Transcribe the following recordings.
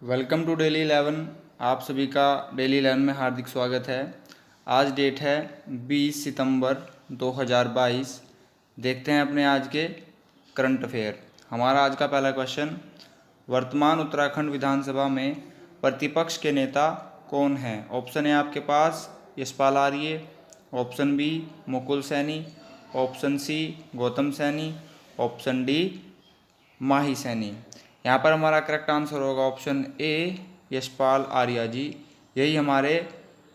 Welcome to daily 11। आप सभी का डेली 11 में हार्दिक स्वागत है। आज डेट है 20 सितंबर 2022। देखते हैं अपने आज के करंट अफेयर। हमारा आज का पहला क्वेश्चन, वर्तमान उत्तराखंड विधानसभा में प्रतिपक्ष के नेता कौन हैं? ऑप्शन है आपके पास Yashpal Arya, option B Mukul Saini, option C Gautam Saini, option D Mahi Saini. यहाँ पर हमारा करेक्ट आंसर होगा ऑप्शन ए यशपाल आर्या जी। यही हमारे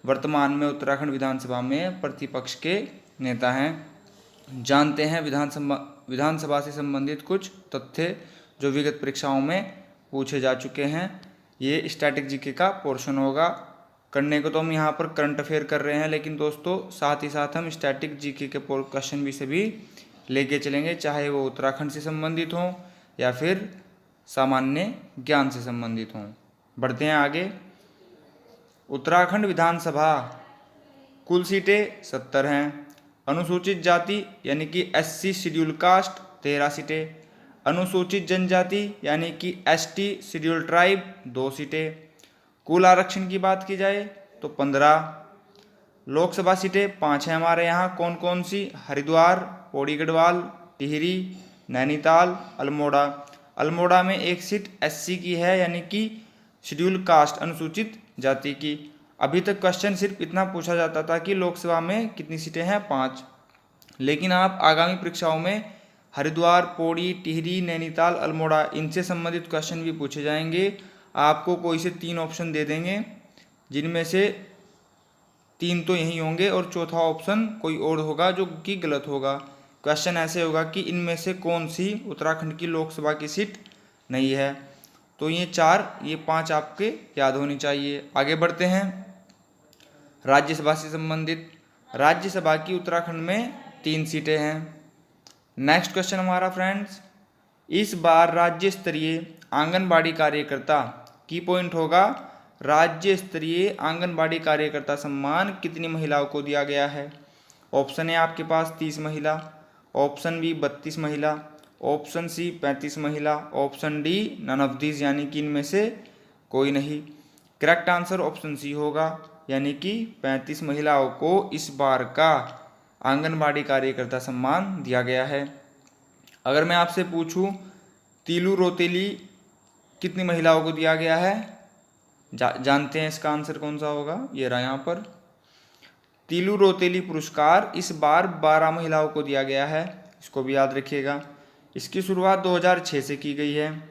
वर्तमान में उत्तराखंड विधानसभा में प्रतिपक्ष के नेता हैं। जानते हैं विधानसभा से संबंधित कुछ तथ्य जो विगत परीक्षाओं में पूछे जा चुके हैं। ये स्टैटिक जीके का पोर्शन होगा। करने को तो हम यहाँ पर करंट अफेयर कर रहे हैं, लेकिन दोस्तों साथ ही साथ हम स्टैटिक जीके के क्वेश्चन भी से भी लेके चलेंगे, चाहे वो उत्तराखंड से संबंधित हों या फिर सामान्य ज्ञान से संबंधित हों। बढ़ते हैं आगे। उत्तराखंड विधानसभा कुल सीटें 70 हैं। अनुसूचित जाति यानी कि SC शेड्यूल कास्ट 13 सीटें, अनुसूचित जनजाति यानी कि ST शेड्यूल ट्राइब 2 सीटें। कुल आरक्षण की बात की जाए तो 15। लोकसभा सीटें 5 हैं हमारे यहाँ। कौन कौन सी? हरिद्वार, पौड़ी गढ़वाल, टिहरी, नैनीताल, अल्मोड़ा। अल्मोड़ा में एक सीट SC की है यानी कि शेड्यूल कास्ट अनुसूचित जाति की। अभी तक क्वेश्चन सिर्फ इतना पूछा जाता था कि लोकसभा में कितनी सीटें हैं, 5। लेकिन आप आगामी परीक्षाओं में हरिद्वार, पौड़ी, टिहरी, नैनीताल, अल्मोड़ा इनसे संबंधित क्वेश्चन भी पूछे जाएंगे। आपको कोई से 3 ऑप्शन दे देंगे, जिनमें से 3 तो यही होंगे और चौथा ऑप्शन कोई और होगा जो कि गलत होगा। क्वेश्चन ऐसे होगा कि इनमें से कौन सी उत्तराखंड की लोकसभा की सीट नहीं है। तो ये 5 आपके याद होनी चाहिए। आगे बढ़ते हैं। राज्यसभा से संबंधित, राज्यसभा की उत्तराखंड में 3 सीटें हैं। नेक्स्ट क्वेश्चन हमारा फ्रेंड्स, इस बार राज्य स्तरीय आंगनबाड़ी कार्यकर्ता की पॉइंट होगा, राज्य स्तरीय आंगनबाड़ी कार्यकर्ता सम्मान कितनी महिलाओं को दिया गया है? ऑप्शन है आपके पास 30 महिला, ऑप्शन बी 32 महिला, ऑप्शन सी 35 महिला, option D none of these यानी कि इनमें से कोई नहीं। करेक्ट आंसर ऑप्शन सी होगा, यानी कि 35 महिलाओं को इस बार का आंगनबाड़ी कार्यकर्ता सम्मान दिया गया है। अगर मैं आपसे पूछूं तीलू रोतेली कितनी महिलाओं को दिया गया है? जानते हैं इसका आंसर कौन सा होगा? ये रहा यहाँ पर। तीलू रोतेली पुरस्कार इस बार 12 महिलाओं को दिया गया है, इसको भी याद रखिएगा। इसकी शुरुआत 2006 से की गई है।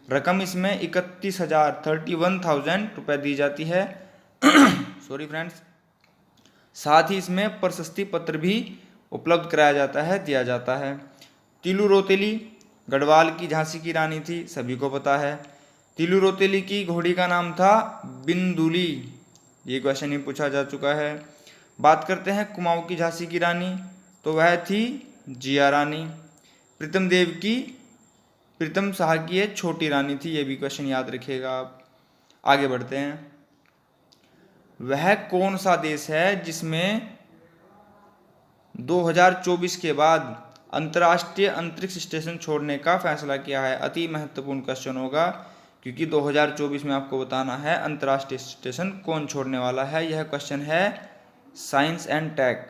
रकम इसमें 31,000 रुपये दी जाती है। Sorry friends. साथ ही इसमें प्रशस्ति पत्र भी उपलब्ध कराया जाता है, दिया जाता है। तीलू रोतेली गढ़वाल की झांसी की रानी थी, सभी को पता है। तीलू रोतेली की घोड़ी का नाम था बिंदुली, ये क्वेश्चन ही पूछा जा चुका है। बात करते हैं कुमाऊं की झांसी की रानी, तो वह थी जिया रानी। प्रीतम शाह की ये छोटी रानी थी, ये भी क्वेश्चन याद रखिएगा आप। आगे बढ़ते हैं। वह कौन सा देश है जिसमें 2024 के बाद अंतर्राष्ट्रीय अंतरिक्ष स्टेशन छोड़ने का फैसला किया है? अति महत्वपूर्ण क्वेश्चन होगा, क्योंकि 2024 में आपको बताना है अंतर्राष्ट्रीय स्टेशन कौन छोड़ने वाला है। यह क्वेश्चन है साइंस एंड टेक,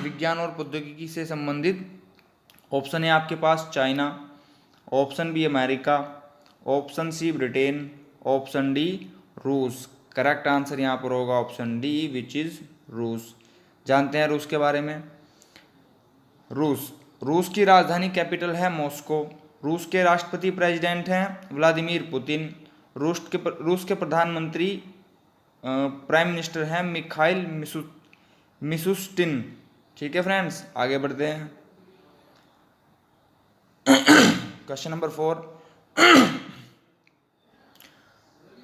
विज्ञान और प्रौद्योगिकी से संबंधित। ऑप्शन है आपके पास China, option B America, option C Britain, option D रूस। करेक्ट आंसर यहाँ पर होगा ऑप्शन डी विच इज रूस। जानते हैं रूस के बारे में। रूस की राजधानी कैपिटल है मॉस्को। रूस के राष्ट्रपति प्रेसिडेंट हैं व्लादिमीर पुतिन। रूस के प्रधानमंत्री प्राइम मिनिस्टर हैं मिखाइल मिशुस्टिन। ठीक है फ्रेंड्स, आगे बढ़ते हैं। क्वेश्चन नंबर 4,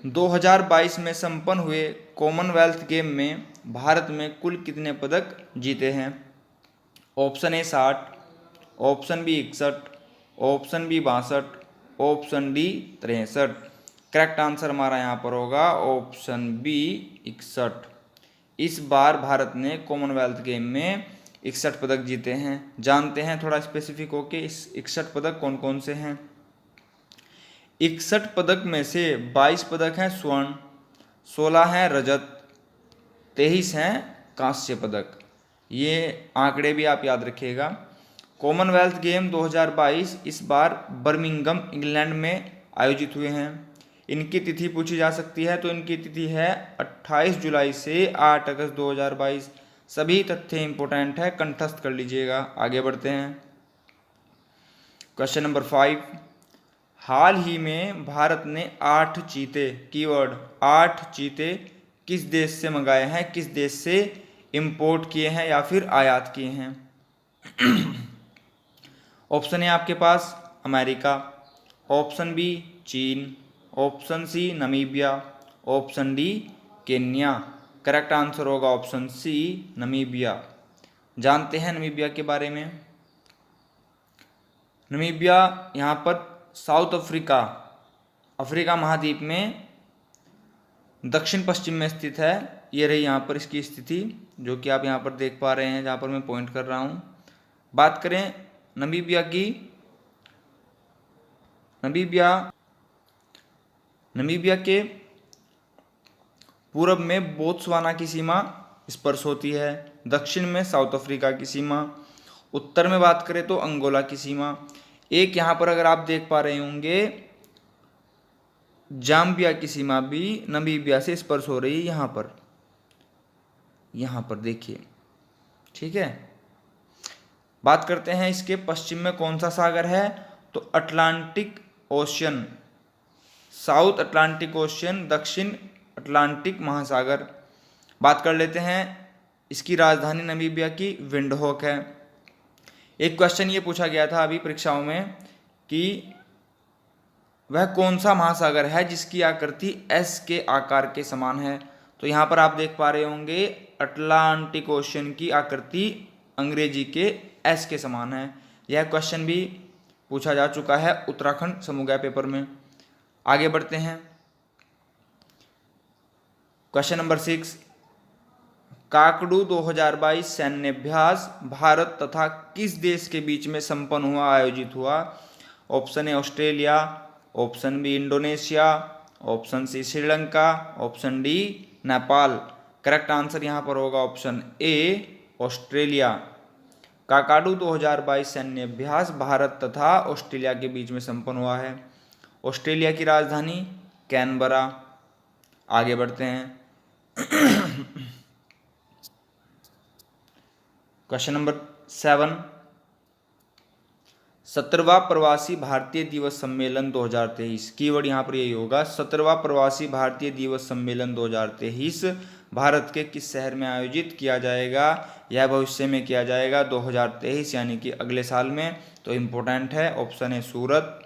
2022 में संपन्न हुए कॉमनवेल्थ गेम में भारत में कुल कितने पदक जीते हैं? Option A 60, option B 61, option B 62, option D 63। Correct answer हमारा यहाँ पर होगा ऑप्शन बी 61। इस बार भारत ने कॉमनवेल्थ गेम में 61 पदक जीते हैं। जानते हैं थोड़ा स्पेसिफिक होके इस 61 पदक कौन कौन से हैं। 61 पदक में से 22 पदक हैं स्वर्ण, 16 हैं रजत, 23 हैं कांस्य पदक। ये आंकड़े भी आप याद रखिएगा। कॉमनवेल्थ गेम 2022 इस बार बर्मिंघम इंग्लैंड में आयोजित हुए हैं। इनकी तिथि पूछी जा सकती है, तो इनकी तिथि है 28 जुलाई से 8 अगस्त 2022। सभी तथ्य इंपोर्टेंट है, कंठस्थ कर लीजिएगा। आगे बढ़ते हैं। क्वेश्चन नंबर 5, हाल ही में भारत ने 8 चीते, कीवर्ड 8 चीते किस देश से मंगाए हैं, किस देश से इंपोर्ट किए हैं या फिर आयात किए हैं। ऑप्शन है आपके पास अमेरिका, ऑप्शन बी चीन, option C Namibia, option D Kenya. Correct answer होगा ऑप्शन सी नमीबिया। जानते हैं नमीबिया के बारे में। नमीबिया यहाँ पर साउथ अफ्रीका, अफ्रीका महाद्वीप में दक्षिण पश्चिम में स्थित है। ये रही यहाँ पर इसकी स्थिति, जो कि आप यहाँ पर देख पा रहे हैं, जहाँ पर मैं पॉइंट कर रहा हूँ। बात करें नमीबिया की, नमीबिया के पूर्व में बोत्सवाना की सीमा स्पर्श होती है, दक्षिण में साउथ अफ्रीका की सीमा, उत्तर में बात करें तो अंगोला की सीमा। एक यहाँ पर अगर आप देख पा रहे होंगे जाम्बिया की सीमा भी नमीबिया से स्पर्श हो रही है, यहाँ पर देखिए, ठीक है। बात करते हैं इसके पश्चिम में कौन सा सागर है, तो Atlantic ocean, south Atlantic ocean, दक्षिण अटलांटिक महासागर। बात कर लेते हैं इसकी राजधानी नमीबिया की विंडहोक है। एक क्वेश्चन ये पूछा गया था अभी परीक्षाओं में कि वह कौन सा महासागर है जिसकी आकृति एस के आकार के समान है। तो यहाँ पर आप देख पा रहे होंगे अटलांटिक ओशियन की आकृति अंग्रेजी के एस के समान है। यह क्वेश्चन भी पूछा जा चुका है उत्तराखंड समूह पेपर में। आगे बढ़ते हैं। क्वेश्चन नंबर 6, काकड़ू 2022 सैन्याभ्यास भारत तथा किस देश के बीच में संपन्न हुआ, आयोजित हुआ। Option A Australia, option B Indonesia, option C Sri Lanka, option D Nepal. Correct answer यहाँ पर होगा ऑप्शन ए ऑस्ट्रेलिया। काकाडू 2022 सैन्य अभ्यास भारत तथा ऑस्ट्रेलिया के बीच में संपन्न हुआ है। ऑस्ट्रेलिया की राजधानी कैनबरा। आगे बढ़ते हैं। क्वेश्चन नंबर 7, 17वां प्रवासी भारतीय दिवस सम्मेलन 2023। कीवर्ड यहाँ पर यही होगा, 17वां प्रवासी भारतीय दिवस सम्मेलन 2023 भारत के किस शहर में आयोजित किया जाएगा। यह भविष्य में किया जाएगा 2023 यानी कि अगले साल में। तो इम्पोर्टेंट है। Option A Surat,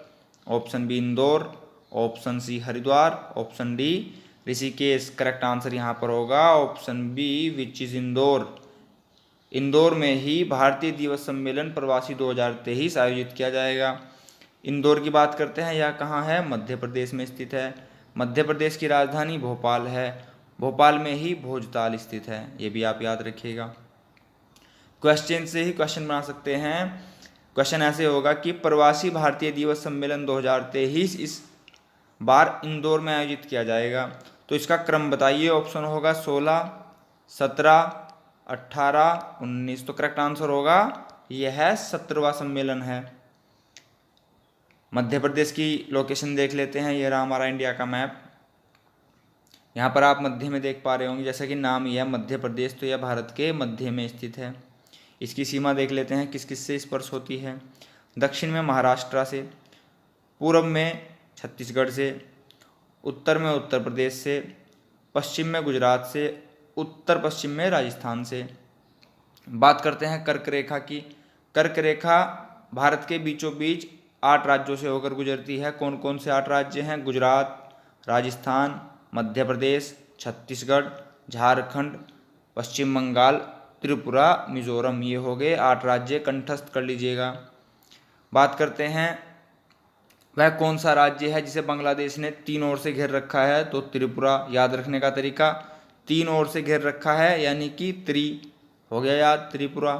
option B Indore, option C Haridwar, option D Rishikesh. Correct answer यहाँ पर होगा option B which is Indore. Indore में ही भारतीय दिवस सम्मेलन प्रवासी 2023 आयोजित किया जाएगा। इंदौर की बात करते हैं, यह कहाँ है, मध्य प्रदेश में स्थित है। मध्य प्रदेश की राजधानी भोपाल है। भोपाल में ही भोजताल स्थित है, ये भी आप याद रखिएगा। क्वेश्चन से ही क्वेश्चन बना सकते हैं। क्वेश्चन ऐसे होगा कि प्रवासी भारतीय दिवस सम्मेलन 2023 इस बार इंदौर में आयोजित किया जाएगा, तो इसका क्रम बताइए। ऑप्शन होगा 16, 17, 18, 19। तो करेक्ट आंसर होगा यह 17वां सम्मेलन है। मध्य प्रदेश की लोकेशन देख लेते हैं। यह रहा हमारा इंडिया का मैप। यहाँ पर आप मध्य में देख पा रहे होंगे, जैसा कि नाम ही है मध्य प्रदेश, तो यह भारत के मध्य में स्थित है। इसकी सीमा देख लेते हैं किस किस से स्पर्श होती है। दक्षिण में महाराष्ट्र से, पूर्व में छत्तीसगढ़ से, उत्तर में उत्तर प्रदेश से, पश्चिम में गुजरात से, उत्तर पश्चिम में राजस्थान से। बात करते हैं कर्क रेखा की। कर्क रेखा भारत के बीचों बीच 8 राज्यों से होकर गुजरती है। कौन कौन से 8 राज्य हैं, गुजरात, राजस्थान, मध्य प्रदेश, छत्तीसगढ़, झारखंड, पश्चिम बंगाल, त्रिपुरा, मिजोरम। ये हो गए 8 राज्य, कंठस्थ कर लीजिएगा। बात करते हैं वह कौन सा राज्य है जिसे बांग्लादेश ने 3 ओर से घेर रखा है, तो त्रिपुरा। याद रखने का तरीका, 3 ओर से घेर रखा है यानी कि हो गया याद, त्रिपुरा।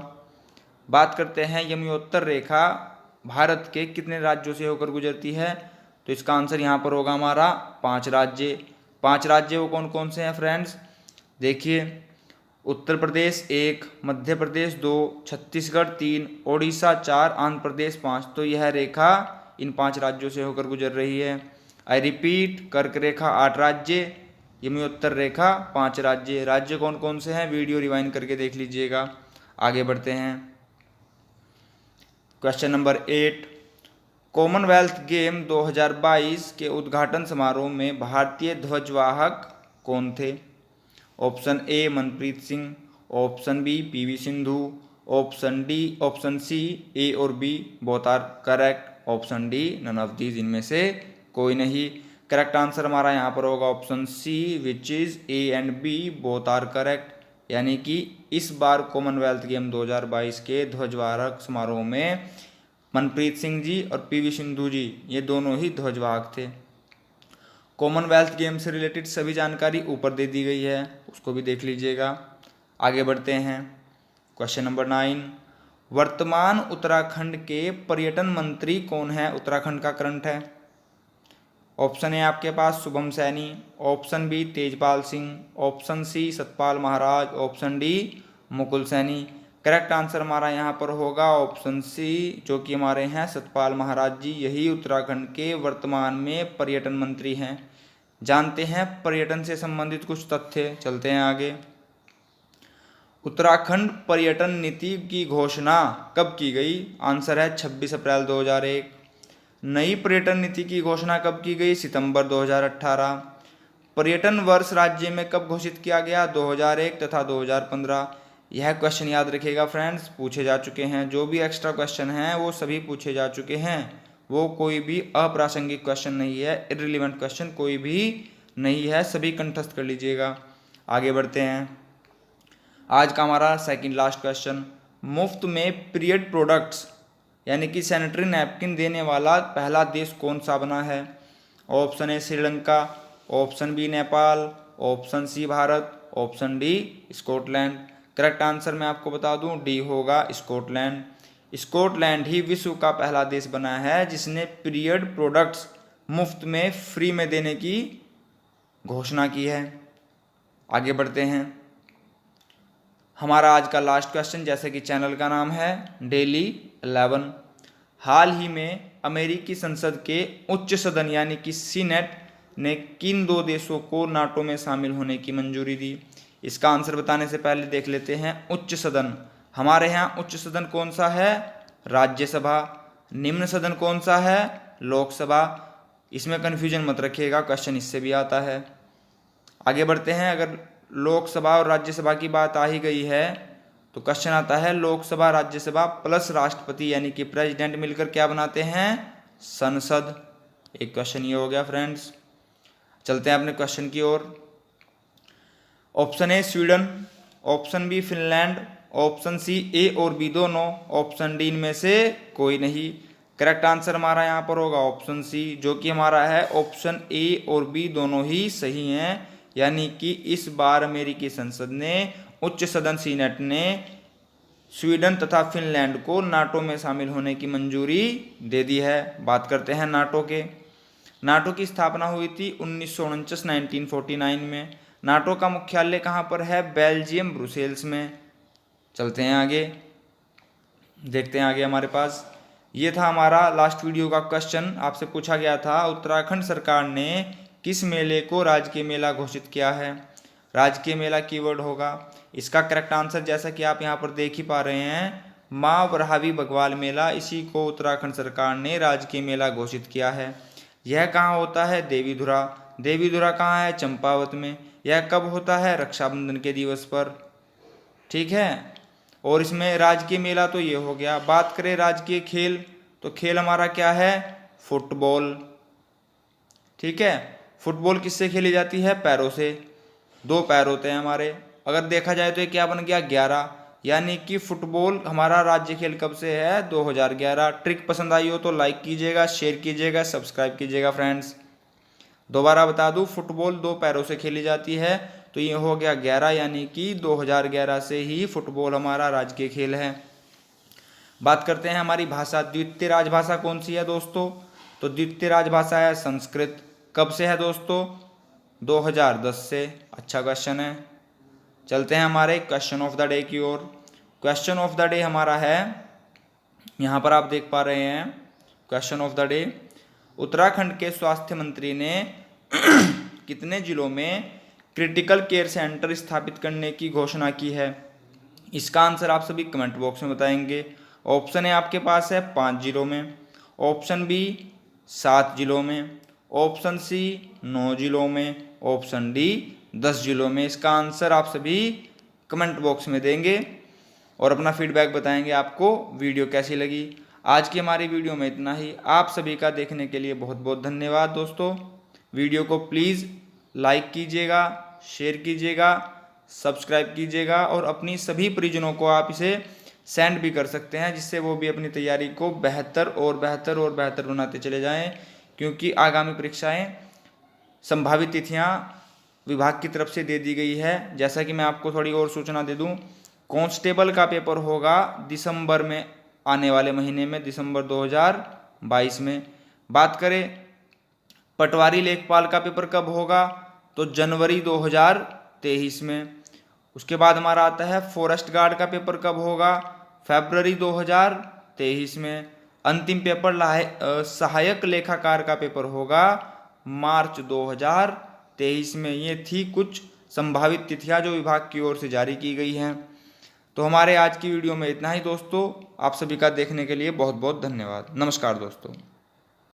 बात करते हैं यमोत्तर रेखा भारत के कितने राज्यों से होकर गुजरती है, तो इसका आंसर यहाँ पर होगा हमारा 5 राज्य। 5 राज्य वो कौन कौन से हैं फ्रेंड्स? देखिए, उत्तर प्रदेश 1, मध्य प्रदेश 2, छत्तीसगढ़ 3, ओडिशा 4, आंध्र प्रदेश 5। तो यह रेखा इन 5 राज्यों से होकर गुजर रही है। आई रिपीट, कर्क रेखा 8 राज्य, यमोत्तर रेखा 5 राज्य। राज्य कौन कौन से हैं वीडियो रिवाइंड करके देख लीजिएगा। आगे बढ़ते हैं। क्वेश्चन नंबर 8, कॉमनवेल्थ गेम 2022 के उद्घाटन समारोह में भारतीय ध्वजवाहक कौन थे? Option A Manpreet Singh, option B PV Sindhu, option C A और B both are correct, option D none of these, इनमें से कोई नहीं। करेक्ट आंसर हमारा यहाँ पर होगा option C which is A and B both are correct. यानी कि इस बार कॉमनवेल्थ गेम 2022 के ध्वजवाहक समारोह में मनप्रीत सिंह जी और पीवी सिंधु जी ये दोनों ही ध्वजवाहक थे। कॉमनवेल्थ गेम से रिलेटेड सभी जानकारी ऊपर दे दी गई है, उसको भी देख लीजिएगा। आगे बढ़ते हैं। क्वेश्चन नंबर 9, वर्तमान उत्तराखंड के पर्यटन मंत्री कौन है? उत्तराखंड का करंट है। ऑप्शन ए आपके पास Shubham Saini, option B Tejpal Singh, option C Satpal Maharaj, option D Mukul Saini. Correct answer हमारा यहाँ पर होगा ऑप्शन सी, जो कि हमारे हैं सतपाल महाराज जी। यही उत्तराखंड के वर्तमान में पर्यटन मंत्री हैं। जानते हैं पर्यटन से संबंधित कुछ तथ्य, चलते हैं आगे। उत्तराखंड पर्यटन नीति की घोषणा कब की गई? आंसर है 26 अप्रैल 2001। नई पर्यटन नीति की घोषणा कब की गई? सितंबर 2018। पर्यटन वर्ष राज्य में कब घोषित किया गया? 2001 तथा 2015। यह क्वेश्चन याद रखिएगा फ्रेंड्स, पूछे जा चुके हैं। जो भी एक्स्ट्रा क्वेश्चन हैं वो सभी पूछे जा चुके हैं, वो कोई भी अप्रासंगिक क्वेश्चन नहीं है, इररिलेवेंट क्वेश्चन कोई भी नहीं है, सभी कंठस्थ कर लीजिएगा। आगे बढ़ते हैं। आज का हमारा सेकंड लास्ट क्वेश्चन, मुफ्त में पीरियड प्रोडक्ट्स यानी कि सैनिटरी नैपकिन देने वाला पहला देश कौन सा बना है? Option A Sri Lanka, option B Nepal, option C Bharat, option D Scotland. Correct answer मैं आपको बता दूं, डी होगा स्कॉटलैंड। स्कॉटलैंड ही विश्व का पहला देश बना है जिसने पीरियड प्रोडक्ट्स मुफ्त में फ्री में देने की घोषणा की है। आगे बढ़ते हैं। हमारा आज का लास्ट क्वेश्चन, जैसे कि चैनल का नाम है डेली 11, हाल ही में अमेरिकी संसद के उच्च सदन यानी कि सीनेट ने किन 2 देशों को नाटो में शामिल होने की मंजूरी दी? इसका आंसर बताने से पहले देख लेते हैं उच्च सदन। हमारे यहाँ उच्च सदन कौन सा है? राज्यसभा। निम्न सदन कौन सा है? लोकसभा। इसमें कन्फ्यूजन मत रखिएगा, क्वेश्चन इससे भी आता है। आगे बढ़ते हैं। अगर लोकसभा और राज्यसभा की बात आ ही गई है तो क्वेश्चन आता है लोकसभा राज्यसभा प्लस राष्ट्रपति यानी कि प्रेसिडेंट मिलकर क्या बनाते हैं? संसद। एक क्वेश्चन ये हो गया फ्रेंड्स। चलते हैं अपने क्वेश्चन की ओर। Option A Sweden, option B Finland, option C A और बी दोनों, ऑप्शन डी इनमें से कोई नहीं। करेक्ट आंसर हमारा यहाँ पर होगा ऑप्शन सी, जो कि हमारा है ऑप्शन ए और बी दोनों ही सही हैं। यानी कि इस बार अमेरिकी संसद ने, उच्च सदन सीनेट ने स्वीडन तथा फिनलैंड को नाटो में शामिल होने की मंजूरी दे दी है। बात करते हैं नाटो के। नाटो की स्थापना हुई थी 1949 में। नाटो का मुख्यालय कहाँ पर है? बेल्जियम ब्रुसेल्स में। चलते हैं आगे, देखते हैं आगे हमारे पास। ये था हमारा लास्ट वीडियो का क्वेश्चन। आपसे पूछा गया था उत्तराखंड सरकार ने किस मेले को राजकीय मेला घोषित किया है? राजकीय मेला कीवर्ड होगा। इसका करेक्ट आंसर जैसा कि आप यहाँ पर देख ही पा रहे हैं, माँ वराहवी बग्वाल मेला, इसी को उत्तराखंड सरकार ने राजकीय मेला घोषित किया है। यह कहाँ होता है? देवीधुरा। देवीधुरा कहाँ है? चंपावत में। यह कब होता है? रक्षाबंधन के दिवस पर। ठीक है, और इसमें राजकीय मेला तो ये हो गया। बात करें राजकीय खेल, तो खेल हमारा क्या है? फुटबॉल। ठीक है, फुटबॉल किससे खेली जाती है? पैरों से। 2 पैर होते हैं हमारे। अगर देखा जाए तो ये क्या बन गया? 11। यानी कि फुटबॉल हमारा राज्य खेल कब से है? 2011। ट्रिक पसंद आई हो तो लाइक कीजिएगा, शेयर कीजिएगा, सब्सक्राइब कीजिएगा फ्रेंड्स। दोबारा बता दूं, फुटबॉल 2 पैरों से खेली जाती है, तो ये हो गया 11, यानी कि 2011 से ही फुटबॉल हमारा राजकीय खेल है। बात करते हैं हमारी भाषा। द्वितीय राजभाषा कौन सी है दोस्तों? तो द्वितीय राजभाषा है संस्कृत। कब से है दोस्तों? 2010 से। अच्छा क्वेश्चन है। चलते हैं हमारे क्वेश्चन ऑफ द डे की ओर। क्वेश्चन ऑफ द डे हमारा है, यहाँ पर आप देख पा रहे हैं question of the day. Uttarakhand के स्वास्थ्य मंत्री ने कितने जिलों में क्रिटिकल केयर सेंटर स्थापित करने की घोषणा की है? इसका आंसर आप सभी कमेंट बॉक्स में बताएंगे। ऑप्शन है आपके पास है 5 जिलों में, ऑप्शन बी 7 जिलों में, ऑप्शन सी 9 जिलों में, ऑप्शन डी 10 जिलों में। इसका आंसर आप सभी कमेंट बॉक्स में देंगे और अपना फीडबैक बताएंगे आपको वीडियो कैसी लगी। आज की हमारी वीडियो में इतना ही। आप सभी का देखने के लिए बहुत बहुत धन्यवाद दोस्तों। वीडियो को प्लीज़ लाइक कीजिएगा, शेयर कीजिएगा, सब्सक्राइब कीजिएगा और अपनी सभी परिजनों को आप इसे सेंड भी कर सकते हैं, जिससे वो भी अपनी तैयारी को बेहतर और बेहतर और बेहतर बनाते चले जाएं, क्योंकि आगामी परीक्षाएं संभावित तिथियां विभाग की तरफ से दे दी गई है। जैसा कि मैं आपको थोड़ी और सूचना दे दूं, कांस्टेबल का पेपर होगा दिसंबर में, आने वाले महीने में, दिसंबर 2022 में। बात करें पटवारी लेखपाल का पेपर कब होगा, तो जनवरी 2023 में। उसके बाद हमारा आता है फॉरेस्ट गार्ड का पेपर कब होगा, फरवरी 2023 में। अंतिम पेपर सहायक लेखाकार का पेपर होगा मार्च 2023 में। ये थी कुछ संभावित तिथियां जो विभाग की ओर से जारी की गई हैं। तो हमारे आज की वीडियो में इतना ही दोस्तों। आप सभी का देखने के लिए बहुत बहुत धन्यवाद। नमस्कार दोस्तों।